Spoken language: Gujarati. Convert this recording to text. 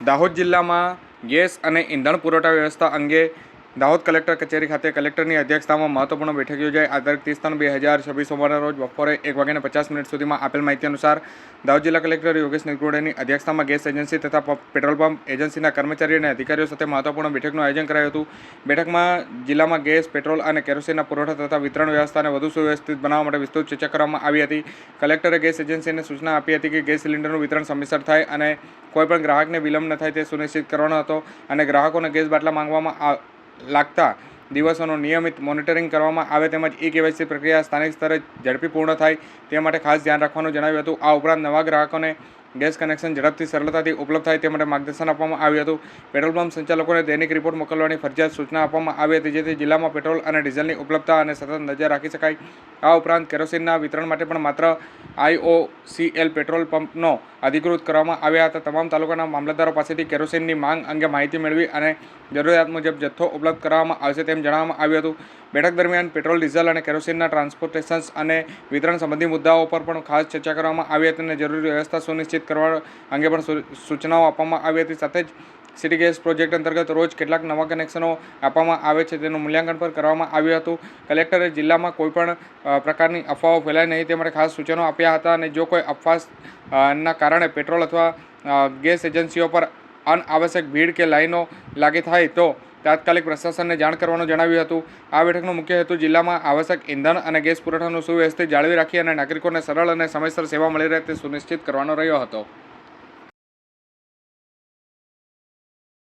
દાહોદ જિલ્લામાં ગેસ અને ઇંધણ પુરવઠા વ્યવસ્થા અંગે દાહોદ કલેક્ટર કચેરી ખાતે કલેક્ટરની અધ્યક્ષતામાં મહત્વપૂર્ણ બેઠક યોજાઈ. આ તારીખ 30/3/2026 સોમવારના રોજ બપોરે 1:50 સુધીમાં આપેલ માહિતી અનુસાર દાહોદ જિલ્લા કલેક્ટર યોગેશ નિરગુડેની અધ્યક્ષતામાં ગેસ એજન્સી તથા પેટ્રોલ પંપ એજન્સીના કર્મચારીઓ અને અધિકારીઓ સાથે મહત્વપૂર્ણ બેઠકનું આયોજન કરાયું હતું. બેઠકમાં જિલ્લામાં ગેસ, પેટ્રોલ અને કેરોસીનના પુરવઠા તથા વિતરણ વ્યવસ્થાને વધુ સુવ્યવસ્થિત બનાવવા માટે વિસ્તૃત ચર્ચા કરવામાં આવી હતી. કલેક્ટરે ગેસ એજન્સીને સૂચના આપી હતી કે ગેસ સિલિન્ડરનું વિતરણ સમયસર થાય અને કોઈપણ ગ્રાહકને વિલંબ ન થાય તે સુનિશ્ચિત કરવાનો હતો અને ગ્રાહકોને ગેસ બાટલા માંગવામાં લાગતા દિવસોનું નિયમિત મોનિટરિંગ કરવામાં આવે તેમજ E-KYC પ્રક્રિયા સ્થાનિક સ્તરે ઝડપી પૂર્ણ થાય તે માટે ખાસ ધ્યાન રાખવાનું જણાવ્યું હતું. આ ઉપરાંત નવા ગ્રાહકોને ગેસ કનેક્શન ઝડપથી સરળતાથી ઉપલબ્ધ થાય તે માટે માર્ગદર્શન આપવામાં આવ્યું હતું. પેટ્રોલ પંપ સંચાલકોને દૈનિક રિપોર્ટ મોકલવાની ફરજિયાત સૂચના આપવામાં આવી હતી, જેથી જિલ્લામાં પેટ્રોલ અને ડીઝલની ઉપલબ્ધતા અને સતત નજર રાખી શકાય. આ ઉપરાંત કેરોસીનના વિતરણ માટે પણ માત્ર IOCL પેટ્રોલ પંપનો અધિકૃત કરવામાં આવ્યા હતા. તમામ તાલુકાના મામલતદારો પાસેથી કેરોસીનની માંગ અંગે માહિતી મેળવી અને જરૂરિયાત મુજબ જથ્થો ઉપલબ્ધ કરાવવામાં આવશે તેમ જણાવવામાં આવ્યું હતું. બેઠક દરમિયાન પેટ્રોલ, ડીઝલ અને કેરોસીનના ટ્રાન્સપોર્ટેશન અને વિતરણ સંબંધી મુદ્દાઓ પર પણ ખાસ ચર્ચા કરવામાં આવી હતી અને જરૂરી વ્યવસ્થા સુનિશ્ચિત કરવા અંગે પણ સૂચનાઓ આપવામાં આવી હતી. સાથે જ સિટી ગેસ પ્રોજેક્ટ અંતર્ગત રોજ કેટલાક નવા કનેક્શનો આપવામાં આવે છે તેનું મૂલ્યાંકન પણ કરવામાં આવ્યું હતું. કલેક્ટરે જિલ્લામાં કોઈપણ પ્રકારની અફવાઓ ફેલાય નહીં તે માટે ખાસ સૂચનો આપ્યા હતા અને જો કોઈ અફવાના કારણે પેટ્રોલ અથવા ગેસ એજન્સીઓ પર અનાવશ્યક ભીડ કે લાઈનો લાગી થાય તો તાત્કાલિક પ્રશાસનને જાણ કરવાનું જણાવ્યું હતું. આ બેઠકનો મુખ્ય હેતુ જિલ્લામાં આવશ્યક ઇંધણ અને ગેસ પુરવઠાનું સુવ્યવસ્થિત જાળવી રાખી અને નાગરિકોને સરળ અને સમયસર સેવા મળી રહે તે સુનિશ્ચિત કરવાનો રહ્યો હતો.